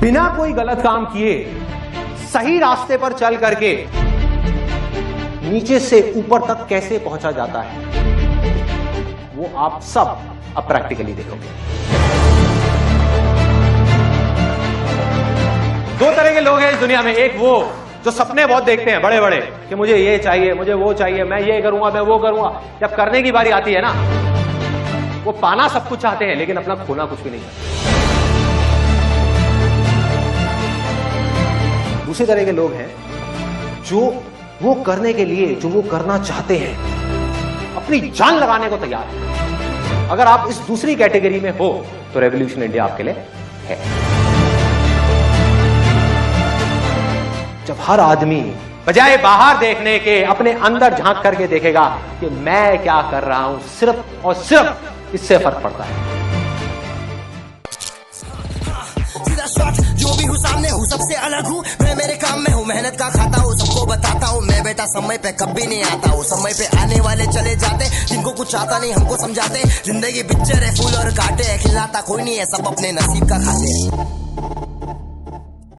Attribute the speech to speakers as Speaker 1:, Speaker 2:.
Speaker 1: बिना कोई गलत काम किए सही रास्ते पर चल करके नीचे से ऊपर तक कैसे पहुंचा जाता है, वो आप सब अब प्रैक्टिकली देखोगे। दो तरह के लोग हैं इस दुनिया में। एक वो जो सपने बहुत देखते हैं बड़े बड़े कि मुझे ये चाहिए, मुझे वो चाहिए, मैं ये करूंगा, मैं वो करूंगा। जब करने की बारी आती है ना, वो पाना सब कुछ चाहते हैं लेकिन अपना खोना कुछ भी नहीं चाहते। दूसरी तरह के लोग हैं जो वो करने के लिए, जो वो करना चाहते हैं, अपनी जान लगाने को तैयार है। अगर आप इस दूसरी कैटेगरी में हो तो रेवोल्यूशन इंडिया आपके लिए है। जब हर आदमी बजाय बाहर देखने के अपने अंदर झांक करके देखेगा कि मैं क्या कर रहा हूं, सिर्फ और सिर्फ इससे फर्क पड़ता है।
Speaker 2: सीधा शॉट, जो भी हूँ सामने हूँ, सबसे अलग हूँ मैं, मेरे काम में हूँ, मेहनत का खाता हूँ, सबको बताता हूँ मैं बेटा समय पे कभी नहीं आता हूँ। समय पे आने वाले चले जाते, जिनको कुछ आता नहीं हमको समझाते। जिंदगी पिक्चर है, फूल और कांटे, खिलाता कोई नहीं है, सब अपने नसीब का खाते हैं।